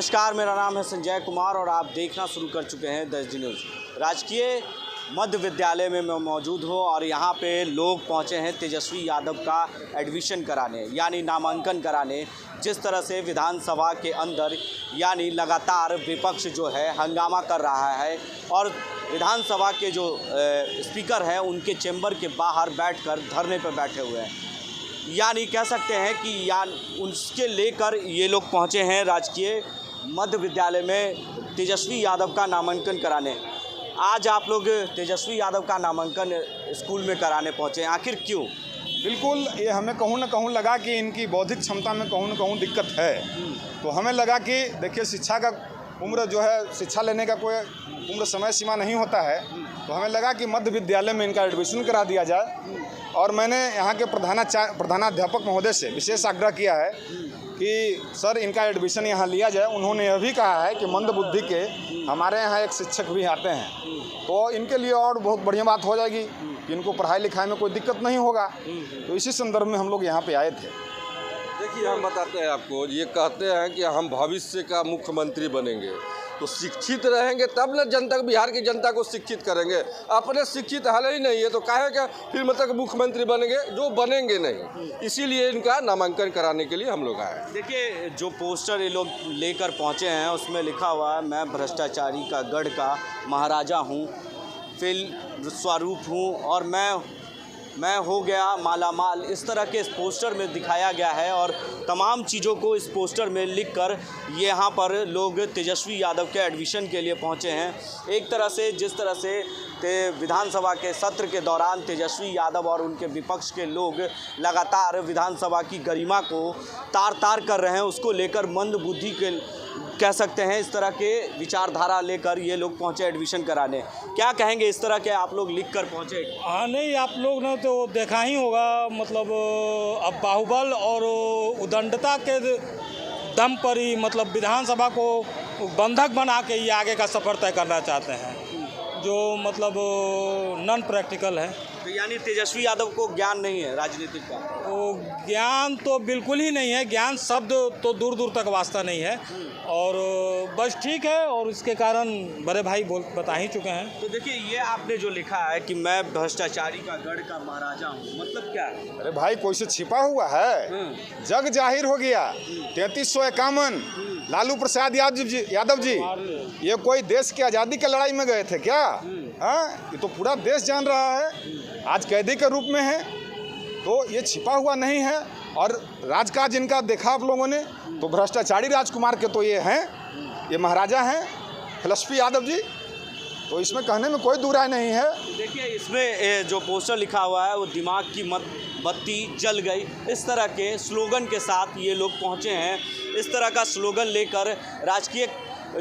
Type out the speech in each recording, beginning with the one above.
नमस्कार, मेरा नाम है संजय कुमार और आप देखना शुरू कर चुके हैं 10 जी न्यूज़। राजकीय मध्य विद्यालय में मैं मौजूद हूं और यहां पे लोग पहुंचे हैं तेजस्वी यादव का एडमिशन कराने यानी नामांकन कराने। जिस तरह से विधानसभा के अंदर यानी लगातार विपक्ष जो है हंगामा कर रहा है और विधानसभा के जो स्पीकर हैं उनके चैम्बर के बाहर बैठकर धरने पर बैठे हुए हैं, यानी कह सकते हैं कि उसके लेकर ये लोग पहुंचे हैं राजकीय मध्य विद्यालय में तेजस्वी यादव का नामांकन कराने। आज आप लोग तेजस्वी यादव का नामांकन स्कूल में कराने पहुंचे हैं, आखिर क्यों? बिल्कुल, ये हमें कहूँ न कहूँ लगा कि इनकी बौद्धिक क्षमता में कहूँ न कहूँ दिक्कत है। तो हमें लगा कि देखिए, शिक्षा का उम्र जो है, शिक्षा लेने का कोई उम्र समय सीमा नहीं होता है। तो हमें लगा कि मध्य विद्यालय में इनका एडमिशन करा दिया जाए और मैंने यहाँ के प्रधानाध्यापक महोदय से विशेष आग्रह किया है कि सर, इनका एडमिशन यहाँ लिया जाए। उन्होंने यह भी कहा है कि मंद बुद्धि के हमारे यहाँ एक शिक्षक भी आते हैं, तो इनके लिए और बहुत बढ़िया बात हो जाएगी कि इनको पढ़ाई लिखाई में कोई दिक्कत नहीं होगा। तो इसी संदर्भ में हम लोग यहाँ पे आए थे। देखिए, हम बताते हैं आपको, ये कहते हैं कि हम भविष्य का मुख्यमंत्री बनेंगे, तो शिक्षित रहेंगे तब न जनता, बिहार की जनता को शिक्षित करेंगे। अपने शिक्षित हाल ही नहीं है तो काहे का फिर मतलब मुख्यमंत्री बनेंगे, जो बनेंगे नहीं। इसीलिए इनका नामांकन कराने के लिए हम लोग आए। देखिए, जो पोस्टर ये लोग लेकर पहुंचे हैं उसमें लिखा हुआ है, मैं भ्रष्टाचारी का गढ़ का महाराजा हूं, फिल्म स्वरूप हूं और मैं हो गया मालामाल। इस तरह के इस पोस्टर में दिखाया गया है और तमाम चीज़ों को इस पोस्टर में लिखकर यहाँ पर लोग तेजस्वी यादव के एडमिशन के लिए पहुँचे हैं। एक तरह से जिस तरह से विधानसभा के सत्र के दौरान तेजस्वी यादव और उनके विपक्ष के लोग लगातार विधानसभा की गरिमा को तार-तार कर रहे हैं, उसको लेकर मंद बुद्धि के कह सकते हैं इस तरह के विचारधारा लेकर ये लोग पहुंचे एडमिशन कराने। क्या कहेंगे, इस तरह के आप लोग लिख कर पहुंचे? हाँ, नहीं, आप लोग ने तो देखा ही होगा, मतलब अब बाहुबल और उदंडता के दम पर ही मतलब विधानसभा को बंधक बना के ये आगे का सफ़र तय करना चाहते हैं, जो मतलब नॉन प्रैक्टिकल है। तो यानी तेजस्वी यादव को ज्ञान नहीं है राजनीति का? वो ज्ञान तो बिल्कुल ही नहीं है, ज्ञान शब्द तो दूर दूर तक वास्ता नहीं है और बस ठीक है, और इसके कारण बड़े भाई बता ही चुके हैं। तो देखिए, ये आपने जो लिखा है कि मैं भ्रष्टाचारी का गढ़ का महाराजा हूँ, मतलब क्या है? अरे भाई, कोई से छिपा हुआ है? जग जाहिर हो गया। 3351 लालू प्रसाद यादव जी, ये कोई देश की आज़ादी की लड़ाई में गए थे क्या? हाँ, ये तो पूरा देश जान रहा है। आज कैदी के रूप में है, तो ये छिपा हुआ नहीं है। और राजकाज इनका देखा आप लोगों ने, तो भ्रष्टाचारी राजकुमार के तो ये हैं, ये महाराजा हैं तेजस्वी यादव जी। तो इसमें कहने में कोई दुराय नहीं है। देखिए, इसमें जो पोस्टर लिखा हुआ है वो दिमाग की बत्ती जल गई, इस तरह के स्लोगन के साथ ये लोग पहुँचे हैं। इस तरह का स्लोगन लेकर राजकीय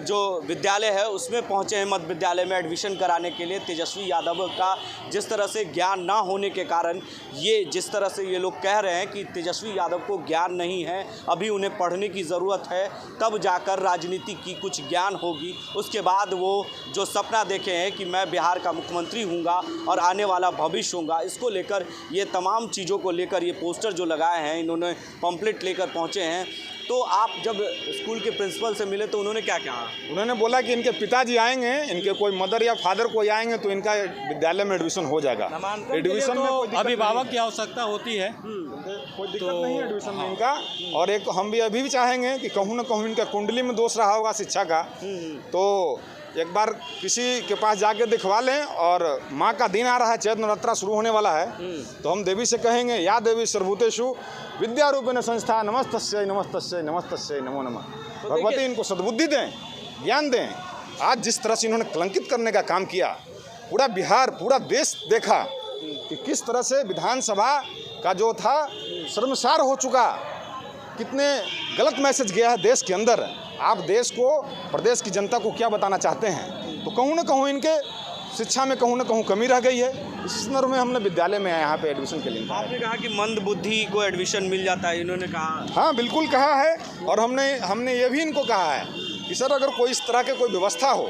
जो विद्यालय है उसमें पहुंचे हैं मध्य विद्यालय में एडमिशन कराने के लिए। तेजस्वी यादव का जिस तरह से ज्ञान ना होने के कारण ये जिस तरह से ये लोग कह रहे हैं कि तेजस्वी यादव को ज्ञान नहीं है, अभी उन्हें पढ़ने की ज़रूरत है, तब जाकर राजनीति की कुछ ज्ञान होगी। उसके बाद वो जो सपना देखे हैं कि मैं बिहार का मुख्यमंत्री हूँगा और आने वाला भविष्य हूँगा, इसको लेकर ये तमाम चीज़ों को लेकर ये पोस्टर जो लगाए हैं, इन्होंने पम्पलेट लेकर पहुँचे हैं। तो आप जब स्कूल के प्रिंसिपल से मिले तो उन्होंने क्या कहा? उन्होंने बोला कि इनके पिताजी आएंगे, इनके कोई मदर या फादर कोई आएंगे तो इनका विद्यालय में एडमिशन हो जाएगा। एडमिशन में तो अभिभावक की आवश्यकता होती है, कोई दिक्कत नहीं है एडमिशन में इनका। और एक हम भी अभी भी चाहेंगे कि कहूँ न कहूँ इनका कुंडली में दोष रहा होगा शिक्षा का, तो एक बार किसी के पास जाके दिखवा लें। और माँ का दिन आ रहा है, चैत्र नवरात्रा शुरू होने वाला है, तो हम देवी से कहेंगे, या देवी सर्वभूतेषु विद्यारूपेण संस्था नमस्तस्यै नमस्तस्यै नमस्तस्यै नमो नमः। भगवती इनको सद्बुद्धि दें, ज्ञान दें। आज जिस तरह से इन्होंने कलंकित करने का काम किया, पूरा बिहार, पूरा देश देखा कि किस तरह से विधानसभा का जो था शर्मसार हो चुका, कितने गलत मैसेज गया है देश के अंदर। आप देश को, प्रदेश की जनता को क्या बताना चाहते हैं? तो कहूँ न कहूँ इनके शिक्षा में कहूँ न कहूँ कमी रह गई है। इस संदर्भ में हमने विद्यालय में यहाँ पे एडमिशन के लिए। आपने कहा कि मंद बुद्धि को एडमिशन मिल जाता है, इन्होंने कहा। हाँ, बिल्कुल कहा है। और हमने ये भी इनको कहा है कि सर, अगर कोई इस तरह के कोई व्यवस्था हो,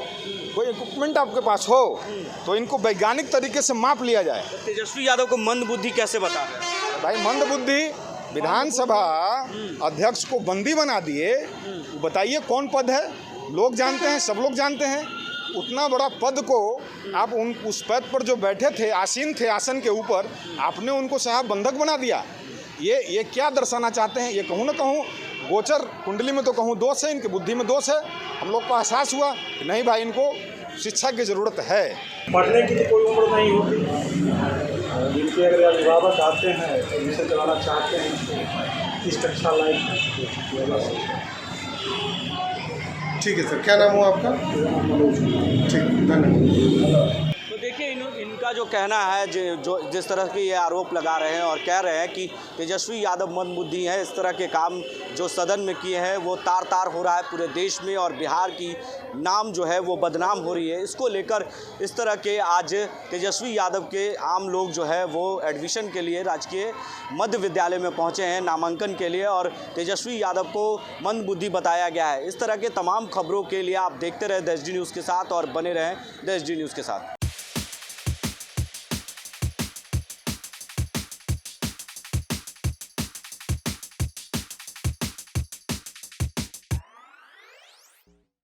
कोई इक्विपमेंट आपके पास हो, तो इनको वैज्ञानिक तरीके से माप लिया जाए। तेजस्वी यादव को मंद बुद्धि कैसे बता रहे हैं? भाई, मंद बुद्धि विधानसभा अध्यक्ष को बंदी बना दिए। बताइए कौन पद है? लोग जानते हैं, सब लोग जानते हैं। उतना बड़ा पद को आप उस पद पर जो बैठे थे, आसीन थे आसन के ऊपर, आपने उनको साहब बंधक बना दिया। ये क्या दर्शाना चाहते हैं? ये कहूँ ना कहूँ गोचर कुंडली में तो कहूँ दोष है, इनकी बुद्धि में दोष है। हम लोग को एहसास हुआ कि नहीं भाई, इनको शिक्षा की ज़रूरत है। पढ़ने की तो कोई उम्र नहीं होती। जिनके अगर अभिभावक आते हैं तो इसे चलाना चाहते हैं, इस कक्षा लाइफ। ठीक है सर, क्या नाम हुआ आपका? ठीक, धन्यवाद। तो देखिए इनका जो कहना है, जो जिस तरह के ये आरोप लगा रहे हैं और कह रहे हैं कि तेजस्वी यादव मंदबुद्धि हैं, इस तरह के काम जो सदन में किए हैं वो तार तार हो रहा है पूरे देश में, और बिहार की नाम जो है वो बदनाम हो रही है। इसको लेकर इस तरह के आज तेजस्वी यादव के आम लोग जो है वो एडमिशन के लिए राजकीय मध्य विद्यालय में पहुंचे हैं नामांकन के लिए, और तेजस्वी यादव को मंदबुद्धि बताया गया है। इस तरह के तमाम खबरों के लिए आप देखते रहे देश डी न्यूज़ के साथ और बने रहें देश डी न्यूज़ के साथ।